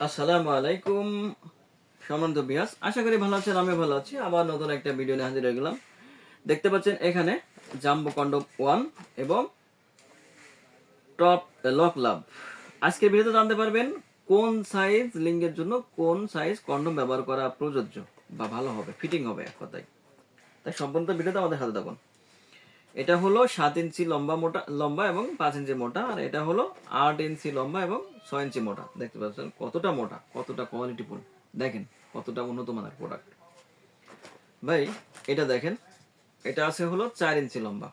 আসসালামু আলাইকুম সম্মানিত বিয়াস, আশা করি ভালো আছেন। আমি ভালো আছি। আবার নতুন একটা ভিডিও নিয়ে হাজির হয়ে গেলাম। দেখতে পাচ্ছেন এখানে জাম্বো কন্ডম 1 এবং টপ লক লাভ। আজকের ভিডিওতে জানতে পারবেন কোন সাইজ লিঙ্গের জন্য কোন সাইজ কন্ডম ব্যবহার করা প্রযোজ্য বা ভালো হবে, ফিটিং হবে এক কথায়। তাই সম্পূর্ণ ভিডিওতে আমাদের সাথে থাকুন। এটা হলো 7 ইঞ্চি লম্বা এবং 5 ইঞ্চি মোটা, আর এটা হলো 8 ইঞ্চি লম্বা এবং 6 ইঞ্চি মোটা। দেখতে পাচ্ছেন কতটা মোটা, কতটা কোয়ালিটিফুল, দেখেন কতটা উন্নত মানের প্রোডাক্ট। ভাই এটা দেখেন, এটা আছে হলো 4 ইঞ্চি লম্বা।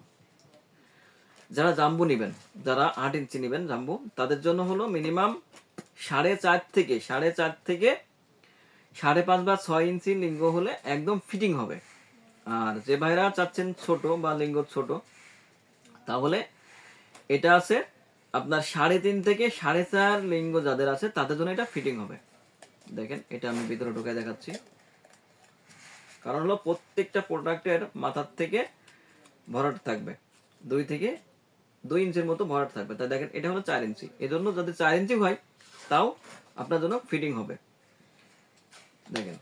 যারা জাম্বু নেবেন, যারা 8 ইঞ্চি নেবেন জাম্বু, তাদের জন্য হলো মিনিমাম 4.5 থেকে 5.5 বা 6 ইঞ্চি লিঙ্গ হলে একদম ফিটিং হবে। আর যে ভাইরা চাচ্ছেন ছোট বা লিঙ্গ ছোট, তাহলে এটা আছে আপনার 3.5 থেকে 4.5 লিঙ্গ যাদের আছে তাদের জন্য এটা ফিটিং হবে। দেখেন এটা আমি ভিতরে ঢুকে দেখাচ্ছি। কারণ হলো প্রত্যেকটা প্রোডাক্টের মাথার থেকে ভরাট থাকবে 2 ইঞ্চির মতো ভরাট থাকবে। তাই দেখেন এটা হলো 4 ইঞ্চি, এজন্য যদি 4 ইঞ্চি হয় তাও আপনার জন্য ফিটিং হবে। দেখেন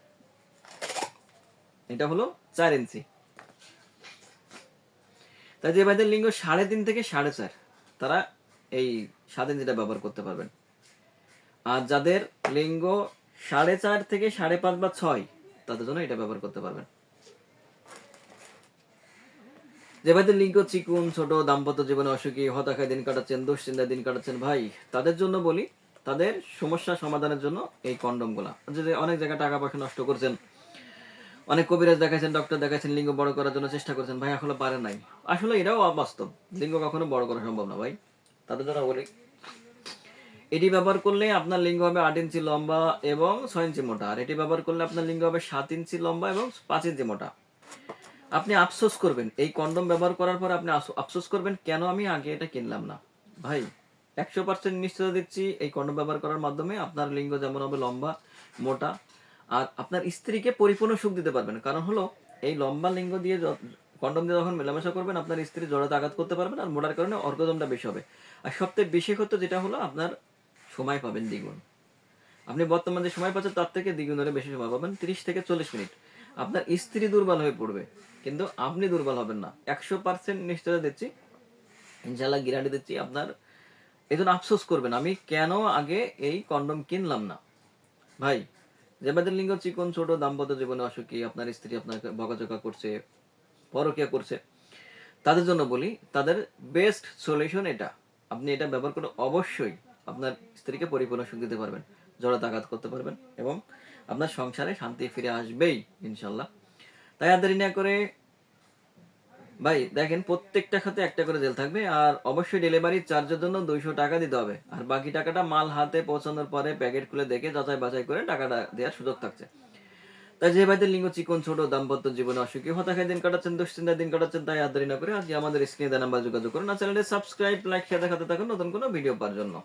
এটা হলো 4 ইঞ্চি। তাই যে ভাইদের লিঙ্গ 3.5 থেকে 4.5, তারা এই 7 ইঞ্চিটা ব্যবহার করতে পারবেন। আর যাদের লিঙ্গ 4.5 থেকে 5.5 বা 6, তাদের জন্য এটা ব্যবহার করতে পারবেন। যে ভাইদের লিঙ্গ চিকুন, ছোট, দাম্পত্য জীবনে অসুখী, হতাশায় দিন কাটাচ্ছেন, দুশ্চিন্তায় দিন কাটাচ্ছেন ভাই, তাদের জন্য বলি, তাদের সমস্যা সমাধানের জন্য এই কন্ডম গুলা। যে অনেক জায়গায় টাকা পয়সা নষ্ট করছেন, অনেক কবিরাজ দেখাচ্ছেন, ডক্টর দেখাচ্ছেন, লিঙ্গ বড় করার জন্য চেষ্টা করছেন ভাই, আসলে পারে নাই। আসলে এটাও অবাস্তব, লিঙ্গ কখনো বড় করা সম্ভব না ভাই। তাদের জন্য বলি, এটি ব্যবহার করলে আপনার লিঙ্গ হবে 8 ইঞ্চি লম্বা এবং 6 ইঞ্চি মোটা। আর এটি ব্যবহার করলে আপনার লিঙ্গ হবে 7 ইঞ্চি লম্বা এবং 5 ইঞ্চি মোটা। আপনি আফসোস করবেন, এই কন্ডম ব্যবহার করার পর আপনি আফসোস করবেন কেন আমি আগে এটা কিনলাম না। ভাই 100% নিশ্চয়তা দিচ্ছি, এই কন্ডম ব্যবহার করার মাধ্যমে আপনার লিঙ্গ যেমন হবে লম্বা, মোটা, আর আপনার স্ত্রীকে পরিপূর্ণ সুখ দিতে পারবেন। কারণ হলো এই লম্বা লিঙ্গ দিয়ে কন্ডম দিয়ে যখন মেলামেশা করবেন, আপনার স্ত্রী জড়াতে আঘাত করতে পারবেন, আর মোটার কারণে অর্গজমটা বেশি হবে। আর সবথেকে বেশি ক্ষেত্রে যেটা হলো আপনার সময় পাবেন দ্বিগুণ। আপনি বর্তমানে যে সময় পাচ্ছেন তার থেকে দ্বিগুণ ধরে বেশি সময় পাবেন, 30 থেকে 40 মিনিট। আপনার স্ত্রী দুর্বল হয়ে পড়বে কিন্তু আপনি দুর্বল হবেন না, 100% নিশ্চয়তা দিচ্ছি, ইনশাল্লাহ গ্যারান্টি দিচ্ছি। আপনার এই জন্য আফসোস করবেন আমি কেন আগে এই কন্ডম কিনলাম না। ভাই যে বাদের লিঙ্গ চিকন, ছোট, দাম্পত্য জীবনে অসুখী, আপনার স্ত্রী আপনাকে বকাঝকা করছে, পরকিয়া করছে, তাদের জন্য বলি, তাদের বেস্ট সলিউশন এটা। আপনি এটা ব্যবহার করে অবশ্যই আপনার স্ত্রীকে পরিপূর্ণ সুখ দিতে পারবেন, জড়তা আঘাত করতে পারবেন এবং আপনার সংসারে শান্তি ফিরে আসবেই ইনশাল্লাহ। তাই আর দেরি না করে ভাই দেখেন, প্রত্যেকটা খাতে একটা করে জেল থাকবে, আর অবশ্যই ডেলিভারি চার্জের জন্য 200 টাকা দিতে হবে। আর বাকি টাকাটা মাল হাতে পৌঁছানোর পরে প্যাকেট খুলে দেখে যাচাই বাছাই করে টাকাটা দেওয়ার সুযোগ থাকছে। তাই যে ভাইদের লিঙ্গ চিকন, ছোট, দাম্পত্য জীবনে অসুখী, হতাশায় দিন কাটাচ্ছেন, দুশ্চিন্তায় দিন কাটাচ্ছেন, তাই আর দেরি না করে আজকে আমাদের স্ক্রিনে দেওয়া নাম্বার যোগাযোগ করুন। আর চ্যানেলটি সাবস্ক্রাইব, লাইক, শেয়ার দেখাতে থাকুন নতুন কোনো ভিডিও পাওয়ার জন্য।